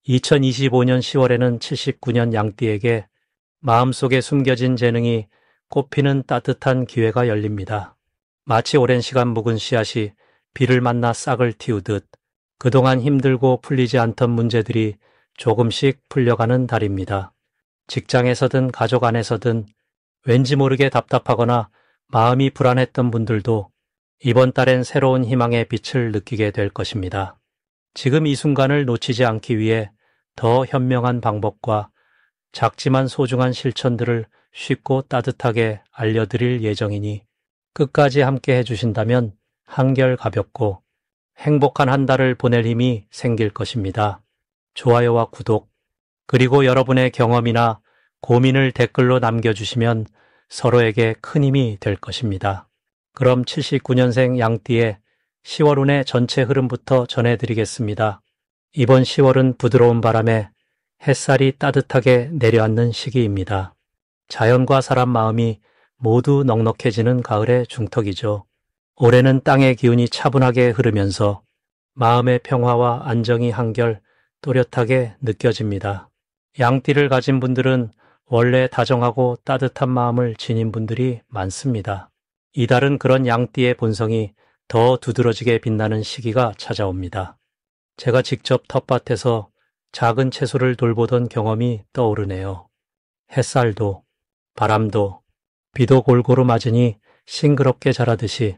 2025년 10월에는 79년 양띠에게 마음속에 숨겨진 재능이 꽃피는 따뜻한 기회가 열립니다. 마치 오랜 시간 묵은 씨앗이 비를 만나 싹을 틔우듯 그동안 힘들고 풀리지 않던 문제들이 조금씩 풀려가는 달입니다. 직장에서든 가족 안에서든 왠지 모르게 답답하거나 마음이 불안했던 분들도 이번 달엔 새로운 희망의 빛을 느끼게 될 것입니다. 지금 이 순간을 놓치지 않기 위해 더 현명한 방법과 작지만 소중한 실천들을 쉽고 따뜻하게 알려드릴 예정이니 끝까지 함께 해주신다면 한결 가볍고 행복한 한 달을 보낼 힘이 생길 것입니다. 좋아요와 구독, 그리고 여러분의 경험이나 고민을 댓글로 남겨주시면 서로에게 큰 힘이 될 것입니다. 그럼 79년생 양띠의 10월운의 전체 흐름부터 전해드리겠습니다. 이번 10월은 부드러운 바람에 햇살이 따뜻하게 내려앉는 시기입니다. 자연과 사람 마음이 모두 넉넉해지는 가을의 중턱이죠. 올해는 땅의 기운이 차분하게 흐르면서 마음의 평화와 안정이 한결 또렷하게 느껴집니다. 양띠를 가진 분들은 원래 다정하고 따뜻한 마음을 지닌 분들이 많습니다. 이달은 그런 양띠의 본성이 더 두드러지게 빛나는 시기가 찾아옵니다. 제가 직접 텃밭에서 작은 채소를 돌보던 경험이 떠오르네요. 햇살도 바람도 비도 골고루 맞으니 싱그럽게 자라듯이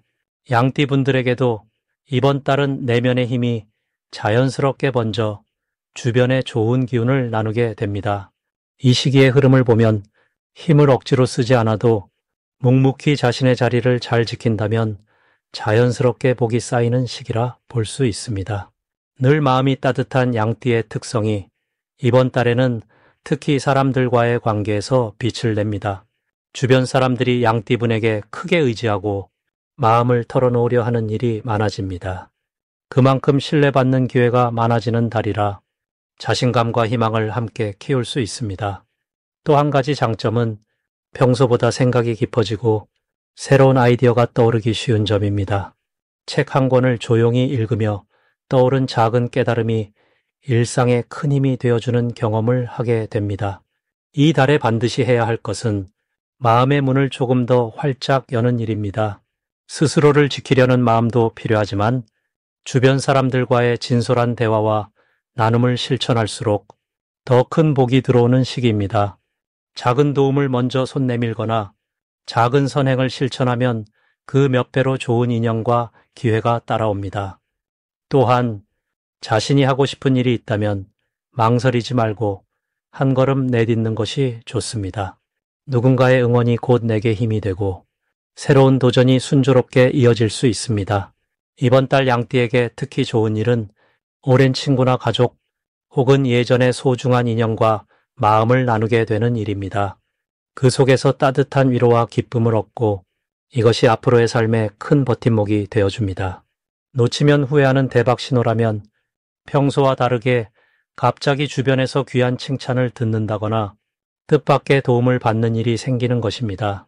양띠분들에게도 이번 달은 내면의 힘이 자연스럽게 번져 주변에 좋은 기운을 나누게 됩니다. 이 시기의 흐름을 보면 힘을 억지로 쓰지 않아도 묵묵히 자신의 자리를 잘 지킨다면 자연스럽게 복이 쌓이는 시기라 볼 수 있습니다. 늘 마음이 따뜻한 양띠의 특성이 이번 달에는 특히 사람들과의 관계에서 빛을 냅니다. 주변 사람들이 양띠분에게 크게 의지하고 마음을 털어놓으려 하는 일이 많아집니다. 그만큼 신뢰받는 기회가 많아지는 달이라 자신감과 희망을 함께 키울 수 있습니다. 또 한 가지 장점은 평소보다 생각이 깊어지고 새로운 아이디어가 떠오르기 쉬운 점입니다. 책 한 권을 조용히 읽으며 떠오른 작은 깨달음이 일상에 큰 힘이 되어주는 경험을 하게 됩니다. 이 달에 반드시 해야 할 것은 마음의 문을 조금 더 활짝 여는 일입니다. 스스로를 지키려는 마음도 필요하지만 주변 사람들과의 진솔한 대화와 나눔을 실천할수록 더 큰 복이 들어오는 시기입니다. 작은 도움을 먼저 손 내밀거나 작은 선행을 실천하면 그 몇 배로 좋은 인연과 기회가 따라옵니다. 또한 자신이 하고 싶은 일이 있다면 망설이지 말고 한 걸음 내딛는 것이 좋습니다. 누군가의 응원이 곧 내게 힘이 되고 새로운 도전이 순조롭게 이어질 수 있습니다. 이번 달 양띠에게 특히 좋은 일은 오랜 친구나 가족 혹은 예전의 소중한 인연과 마음을 나누게 되는 일입니다. 그 속에서 따뜻한 위로와 기쁨을 얻고 이것이 앞으로의 삶에 큰 버팀목이 되어줍니다. 놓치면 후회하는 대박 신호라면 평소와 다르게 갑자기 주변에서 귀한 칭찬을 듣는다거나 뜻밖의 도움을 받는 일이 생기는 것입니다.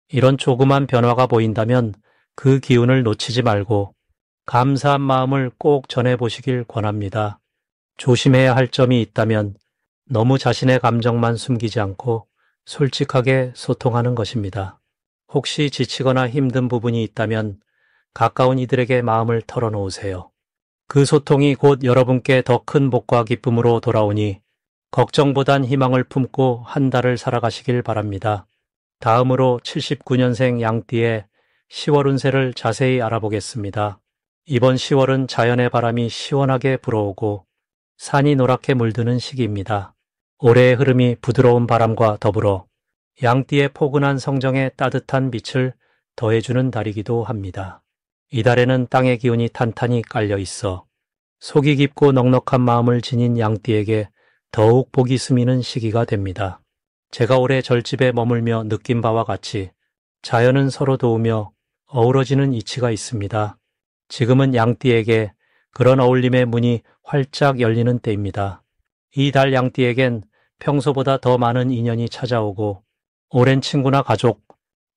이런 조그만 변화가 보인다면 그 기운을 놓치지 말고 감사한 마음을 꼭 전해보시길 권합니다. 조심해야 할 점이 있다면 너무 자신의 감정만 숨기지 않고 솔직하게 소통하는 것입니다. 혹시 지치거나 힘든 부분이 있다면 가까운 이들에게 마음을 털어놓으세요. 그 소통이 곧 여러분께 더 큰 복과 기쁨으로 돌아오니 걱정보단 희망을 품고 한 달을 살아가시길 바랍니다. 다음으로 79년생 양띠의 10월 운세를 자세히 알아보겠습니다. 이번 10월은 자연의 바람이 시원하게 불어오고 산이 노랗게 물드는 시기입니다. 올해의 흐름이 부드러운 바람과 더불어 양띠의 포근한 성정에 따뜻한 빛을 더해주는 달이기도 합니다. 이달에는 땅의 기운이 탄탄히 깔려 있어 속이 깊고 넉넉한 마음을 지닌 양띠에게 더욱 복이 스미는 시기가 됩니다. 제가 올해 절집에 머물며 느낀 바와 같이 자연은 서로 도우며 어우러지는 이치가 있습니다. 지금은 양띠에게 그런 어울림의 문이 활짝 열리는 때입니다. 이 달 양띠에겐 평소보다 더 많은 인연이 찾아오고 오랜 친구나 가족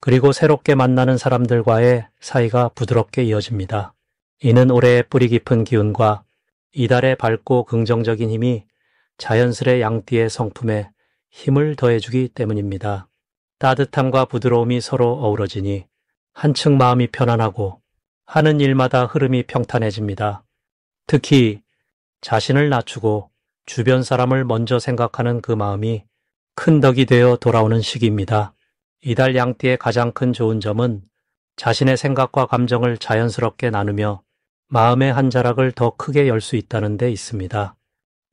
그리고 새롭게 만나는 사람들과의 사이가 부드럽게 이어집니다. 이는 올해의 뿌리 깊은 기운과 이달의 밝고 긍정적인 힘이 자연스레 양띠의 성품에 힘을 더해주기 때문입니다. 따뜻함과 부드러움이 서로 어우러지니 한층 마음이 편안하고 하는 일마다 흐름이 평탄해집니다. 특히 자신을 낮추고 주변 사람을 먼저 생각하는 그 마음이 큰 덕이 되어 돌아오는 시기입니다. 이달 양띠의 가장 큰 좋은 점은 자신의 생각과 감정을 자연스럽게 나누며 마음의 한 자락을 더 크게 열 수 있다는 데 있습니다.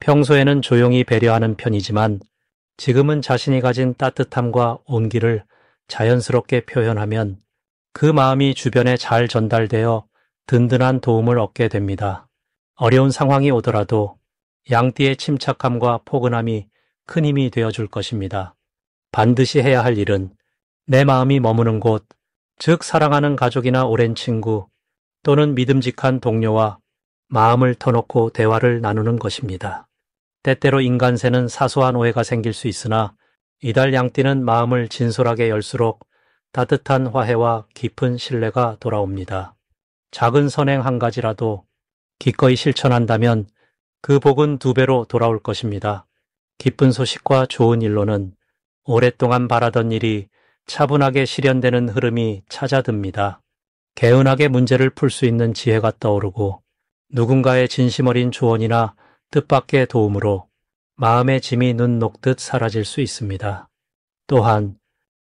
평소에는 조용히 배려하는 편이지만 지금은 자신이 가진 따뜻함과 온기를 자연스럽게 표현하면 그 마음이 주변에 잘 전달되어 든든한 도움을 얻게 됩니다. 어려운 상황이 오더라도 양띠의 침착함과 포근함이 큰 힘이 되어줄 것입니다. 반드시 해야 할 일은 내 마음이 머무는 곳, 즉 사랑하는 가족이나 오랜 친구 또는 믿음직한 동료와 마음을 터놓고 대화를 나누는 것입니다. 때때로 인간세는 사소한 오해가 생길 수 있으나 이달 양띠는 마음을 진솔하게 열수록 따뜻한 화해와 깊은 신뢰가 돌아옵니다. 작은 선행 한 가지라도 기꺼이 실천한다면 그 복은 2배로 돌아올 것입니다. 기쁜 소식과 좋은 일로는 오랫동안 바라던 일이 차분하게 실현되는 흐름이 찾아듭니다. 개운하게 문제를 풀 수 있는 지혜가 떠오르고 누군가의 진심 어린 조언이나 뜻밖의 도움으로 마음의 짐이 눈 녹듯 사라질 수 있습니다. 또한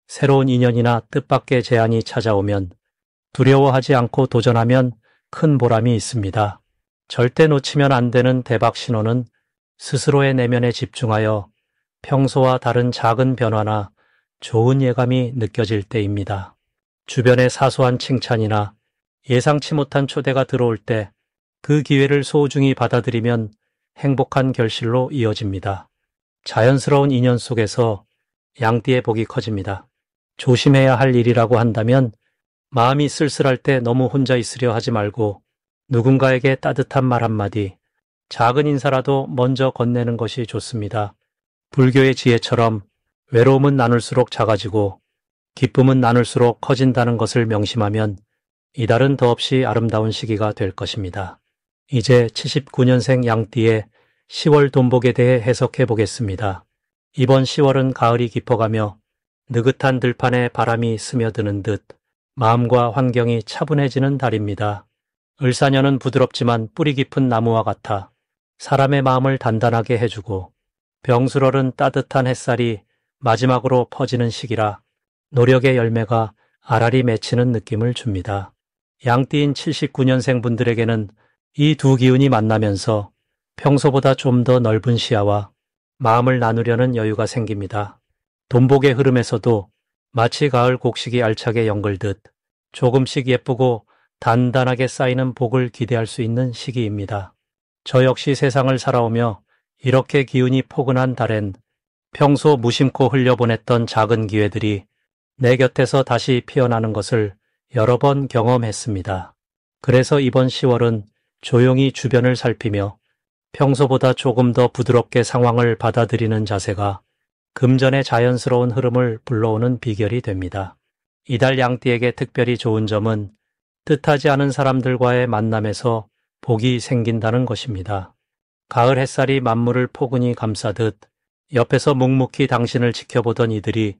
새로운 인연이나 뜻밖의 제안이 찾아오면 두려워하지 않고 도전하면 큰 보람이 있습니다. 절대 놓치면 안 되는 대박 신호는 스스로의 내면에 집중하여 평소와 다른 작은 변화나 좋은 예감이 느껴질 때입니다. 주변의 사소한 칭찬이나 예상치 못한 초대가 들어올 때 그 기회를 소중히 받아들이면 행복한 결실로 이어집니다. 자연스러운 인연 속에서 양띠의 복이 커집니다. 조심해야 할 일이라고 한다면 마음이 쓸쓸할 때 너무 혼자 있으려 하지 말고 누군가에게 따뜻한 말 한마디, 작은 인사라도 먼저 건네는 것이 좋습니다. 불교의 지혜처럼 외로움은 나눌수록 작아지고 기쁨은 나눌수록 커진다는 것을 명심하면 이달은 더없이 아름다운 시기가 될 것입니다. 이제 79년생 양띠의 10월 돈복에 대해 해석해 보겠습니다. 이번 10월은 가을이 깊어가며 느긋한 들판에 바람이 스며드는 듯 마음과 환경이 차분해지는 달입니다. 을사년은 부드럽지만 뿌리 깊은 나무와 같아 사람의 마음을 단단하게 해주고 병술월은 따뜻한 햇살이 마지막으로 퍼지는 시기라 노력의 열매가 알알이 맺히는 느낌을 줍니다. 양띠인 79년생 분들에게는 이 2 기운이 만나면서 평소보다 좀 더 넓은 시야와 마음을 나누려는 여유가 생깁니다. 돈복의 흐름에서도 마치 가을 곡식이 알차게 연글듯 조금씩 예쁘고 단단하게 쌓이는 복을 기대할 수 있는 시기입니다. 저 역시 세상을 살아오며 이렇게 기운이 포근한 달엔 평소 무심코 흘려보냈던 작은 기회들이 내 곁에서 다시 피어나는 것을 여러 번 경험했습니다. 그래서 이번 10월은 조용히 주변을 살피며 평소보다 조금 더 부드럽게 상황을 받아들이는 자세가 금전의 자연스러운 흐름을 불러오는 비결이 됩니다. 이달 양띠에게 특별히 좋은 점은 뜻하지 않은 사람들과의 만남에서 복이 생긴다는 것입니다. 가을 햇살이 만물을 포근히 감싸듯 옆에서 묵묵히 당신을 지켜보던 이들이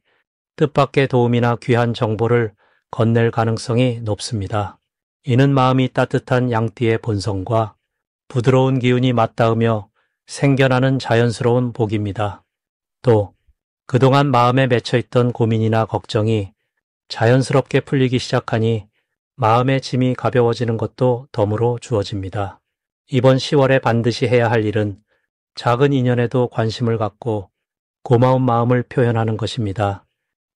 뜻밖의 도움이나 귀한 정보를 건넬 가능성이 높습니다. 이는 마음이 따뜻한 양띠의 본성과 부드러운 기운이 맞닿으며 생겨나는 자연스러운 복입니다. 또 그동안 마음에 맺혀있던 고민이나 걱정이 자연스럽게 풀리기 시작하니 마음의 짐이 가벼워지는 것도 덤으로 주어집니다. 이번 10월에 반드시 해야 할 일은 작은 인연에도 관심을 갖고 고마운 마음을 표현하는 것입니다.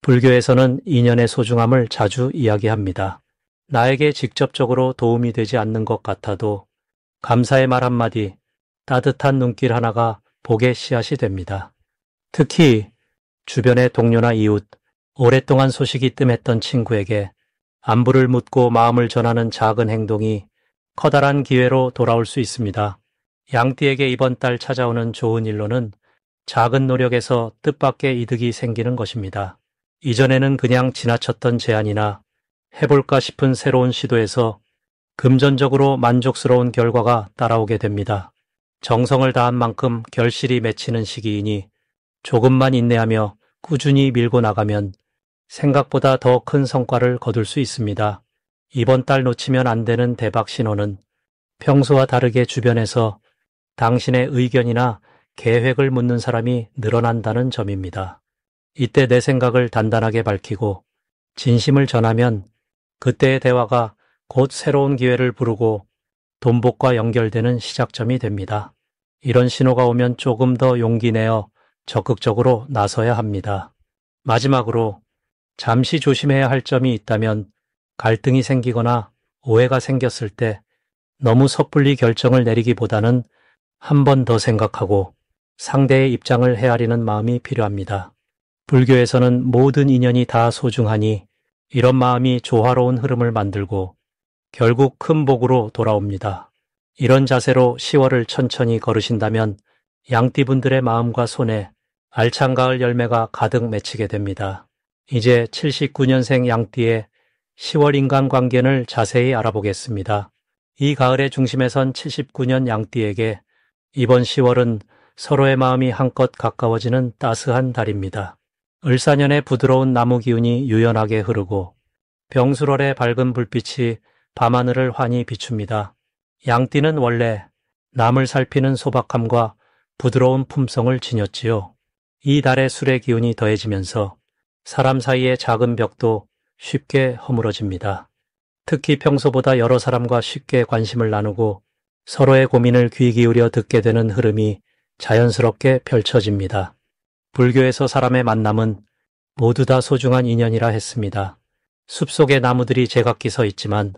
불교에서는 인연의 소중함을 자주 이야기합니다. 나에게 직접적으로 도움이 되지 않는 것 같아도 감사의 말 한마디, 따뜻한 눈길 하나가 복의 씨앗이 됩니다. 특히 주변의 동료나 이웃, 오랫동안 소식이 뜸했던 친구에게 안부를 묻고 마음을 전하는 작은 행동이 커다란 기회로 돌아올 수 있습니다. 양띠에게 이번 달 찾아오는 좋은 일로는 작은 노력에서 뜻밖의 이득이 생기는 것입니다. 이전에는 그냥 지나쳤던 제안이나 해볼까 싶은 새로운 시도에서 금전적으로 만족스러운 결과가 따라오게 됩니다. 정성을 다한 만큼 결실이 맺히는 시기이니 조금만 인내하며 꾸준히 밀고 나가면 생각보다 더 큰 성과를 거둘 수 있습니다. 이번 달 놓치면 안 되는 대박 신호는 평소와 다르게 주변에서 당신의 의견이나 계획을 묻는 사람이 늘어난다는 점입니다. 이때 내 생각을 단단하게 밝히고 진심을 전하면 그때의 대화가 곧 새로운 기회를 부르고 돈복과 연결되는 시작점이 됩니다. 이런 신호가 오면 조금 더 용기 내어 적극적으로 나서야 합니다. 마지막으로 잠시 조심해야 할 점이 있다면 갈등이 생기거나 오해가 생겼을 때 너무 섣불리 결정을 내리기보다는 한 번 더 생각하고 상대의 입장을 헤아리는 마음이 필요합니다. 불교에서는 모든 인연이 다 소중하니 이런 마음이 조화로운 흐름을 만들고 결국 큰 복으로 돌아옵니다. 이런 자세로 10월을 천천히 걸으신다면 양띠분들의 마음과 손에 알찬 가을 열매가 가득 맺히게 됩니다. 이제 79년생 양띠의 10월 인간관계를 자세히 알아보겠습니다. 이 가을의 중심에 선 79년 양띠에게 이번 10월은 서로의 마음이 한껏 가까워지는 따스한 달입니다. 을사년의 부드러운 나무 기운이 유연하게 흐르고 병술월의 밝은 불빛이 밤하늘을 환히 비춥니다. 양띠는 원래 남을 살피는 소박함과 부드러운 품성을 지녔지요. 이 달의 술의 기운이 더해지면서 사람 사이의 작은 벽도 쉽게 허물어집니다. 특히 평소보다 여러 사람과 쉽게 관심을 나누고 서로의 고민을 귀 기울여 듣게 되는 흐름이 자연스럽게 펼쳐집니다. 불교에서 사람의 만남은 모두 다 소중한 인연이라 했습니다. 숲속의 나무들이 제각기 서 있지만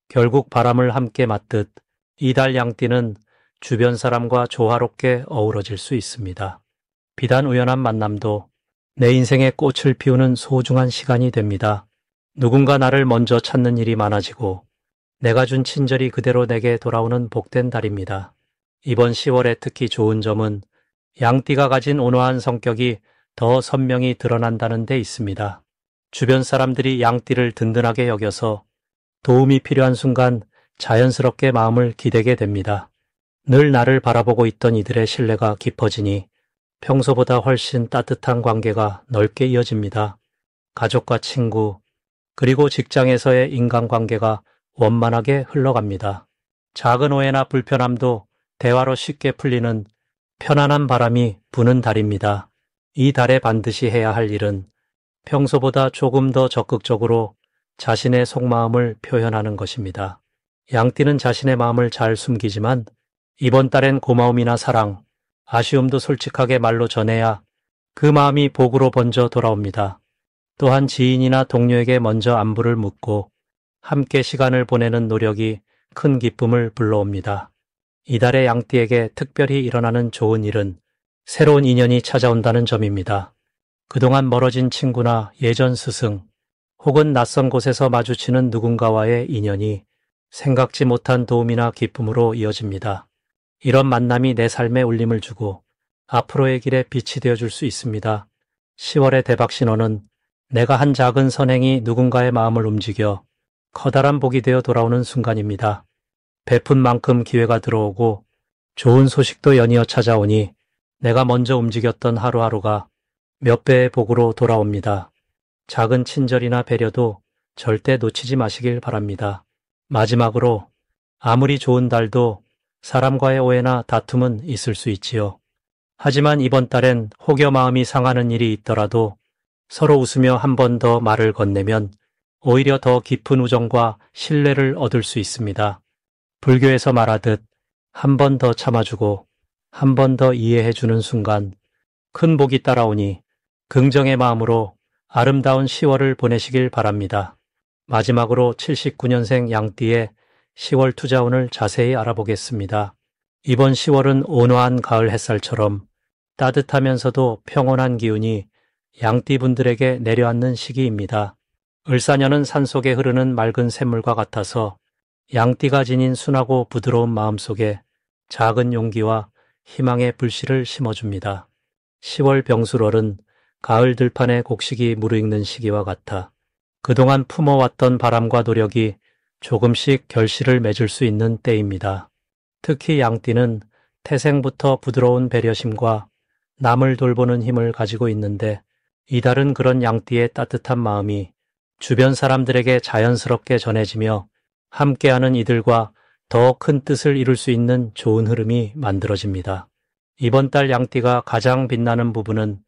결국 바람을 함께 맞듯 이달 양띠는 주변 사람과 조화롭게 어우러질 수 있습니다. 비단 우연한 만남도 내 인생에 꽃을 피우는 소중한 시간이 됩니다. 누군가 나를 먼저 찾는 일이 많아지고 내가 준 친절이 그대로 내게 돌아오는 복된 달입니다. 이번 10월에 특히 좋은 점은 양띠가 가진 온화한 성격이 더 선명히 드러난다는 데 있습니다. 주변 사람들이 양띠를 든든하게 여겨서 도움이 필요한 순간 자연스럽게 마음을 기대게 됩니다. 늘 나를 바라보고 있던 이들의 신뢰가 깊어지니 평소보다 훨씬 따뜻한 관계가 넓게 이어집니다. 가족과 친구, 그리고 직장에서의 인간관계가 원만하게 흘러갑니다. 작은 오해나 불편함도 대화로 쉽게 풀리는 편안한 바람이 부는 달입니다. 이 달에 반드시 해야 할 일은 평소보다 조금 더 적극적으로 자신의 속마음을 표현하는 것입니다. 양띠는 자신의 마음을 잘 숨기지만 이번 달엔 고마움이나 사랑, 아쉬움도 솔직하게 말로 전해야 그 마음이 복으로 번져 돌아옵니다. 또한 지인이나 동료에게 먼저 안부를 묻고 함께 시간을 보내는 노력이 큰 기쁨을 불러옵니다. 이달의 양띠에게 특별히 일어나는 좋은 일은 새로운 인연이 찾아온다는 점입니다. 그동안 멀어진 친구나 예전 스승 혹은 낯선 곳에서 마주치는 누군가와의 인연이 생각지 못한 도움이나 기쁨으로 이어집니다. 이런 만남이 내 삶에 울림을 주고 앞으로의 길에 빛이 되어줄 수 있습니다. 10월의 대박 신호는 내가 한 작은 선행이 누군가의 마음을 움직여 커다란 복이 되어 돌아오는 순간입니다. 베푼 만큼 기회가 들어오고 좋은 소식도 연이어 찾아오니 내가 먼저 움직였던 하루하루가 몇 배의 복으로 돌아옵니다. 작은 친절이나 배려도 절대 놓치지 마시길 바랍니다. 마지막으로 아무리 좋은 달도 사람과의 오해나 다툼은 있을 수 있지요. 하지만 이번 달엔 혹여 마음이 상하는 일이 있더라도 서로 웃으며 한 번 더 말을 건네면 오히려 더 깊은 우정과 신뢰를 얻을 수 있습니다. 불교에서 말하듯 한 번 더 참아주고 한 번 더 이해해주는 순간 큰 복이 따라오니 긍정의 마음으로 아름다운 10월을 보내시길 바랍니다. 마지막으로 79년생 양띠의 10월 투자운을 자세히 알아보겠습니다. 이번 10월은 온화한 가을 햇살처럼 따뜻하면서도 평온한 기운이 양띠분들에게 내려앉는 시기입니다. 을사년은 산속에 흐르는 맑은 샘물과 같아서 양띠가 지닌 순하고 부드러운 마음속에 작은 용기와 희망의 불씨를 심어줍니다. 10월 병술월은 가을 들판에 곡식이 무르익는 시기와 같아 그동안 품어왔던 바람과 노력이 조금씩 결실을 맺을 수 있는 때입니다. 특히 양띠는 태생부터 부드러운 배려심과 남을 돌보는 힘을 가지고 있는데 이달은 그런 양띠의 따뜻한 마음이 주변 사람들에게 자연스럽게 전해지며 함께하는 이들과 더 큰 뜻을 이룰 수 있는 좋은 흐름이 만들어집니다. 이번 달 양띠가 가장 빛나는 부분은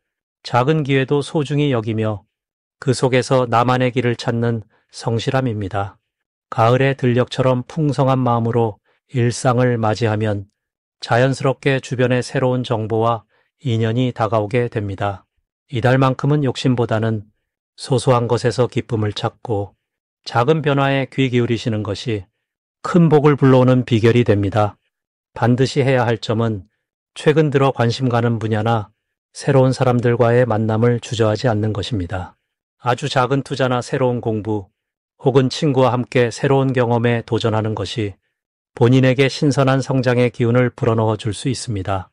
작은 기회도 소중히 여기며 그 속에서 나만의 길을 찾는 성실함입니다. 가을의 들녘처럼 풍성한 마음으로 일상을 맞이하면 자연스럽게 주변의 새로운 정보와 인연이 다가오게 됩니다. 이달만큼은 욕심보다는 소소한 것에서 기쁨을 찾고 작은 변화에 귀 기울이시는 것이 큰 복을 불러오는 비결이 됩니다. 반드시 해야 할 점은 최근 들어 관심 가는 분야나 새로운 사람들과의 만남을 주저하지 않는 것입니다. 아주 작은 투자나 새로운 공부 혹은 친구와 함께 새로운 경험에 도전하는 것이 본인에게 신선한 성장의 기운을 불어넣어 줄 수 있습니다.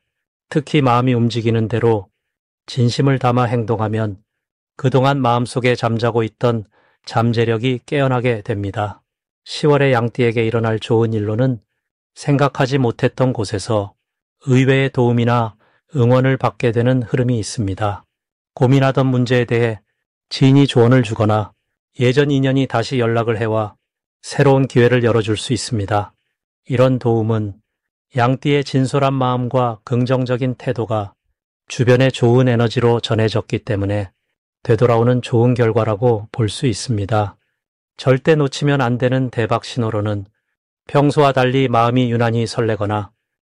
특히 마음이 움직이는 대로 진심을 담아 행동하면 그동안 마음속에 잠자고 있던 잠재력이 깨어나게 됩니다. 10월의 양띠에게 일어날 좋은 일로는 생각하지 못했던 곳에서 의외의 도움이나 응원을 받게 되는 흐름이 있습니다. 고민하던 문제에 대해 지인이 조언을 주거나 예전 인연이 다시 연락을 해와 새로운 기회를 열어줄 수 있습니다. 이런 도움은 양띠의 진솔한 마음과 긍정적인 태도가 주변에 좋은 에너지로 전해졌기 때문에 되돌아오는 좋은 결과라고 볼 수 있습니다. 절대 놓치면 안 되는 대박 신호로는 평소와 달리 마음이 유난히 설레거나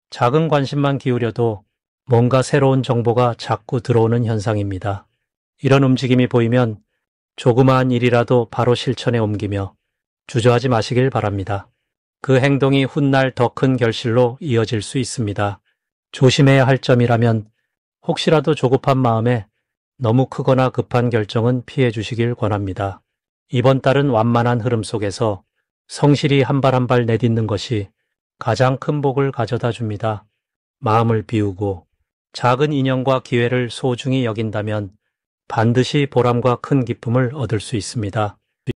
작은 관심만 기울여도 뭔가 새로운 정보가 자꾸 들어오는 현상입니다. 이런 움직임이 보이면 조그마한 일이라도 바로 실천에 옮기며 주저하지 마시길 바랍니다. 그 행동이 훗날 더 큰 결실로 이어질 수 있습니다. 조심해야 할 점이라면 혹시라도 조급한 마음에 너무 크거나 급한 결정은 피해 주시길 권합니다. 이번 달은 완만한 흐름 속에서 성실히 한 발 한 발 내딛는 것이 가장 큰 복을 가져다 줍니다. 마음을 비우고 작은 인연과 기회를 소중히 여긴다면 반드시 보람과 큰 기쁨을 얻을 수 있습니다.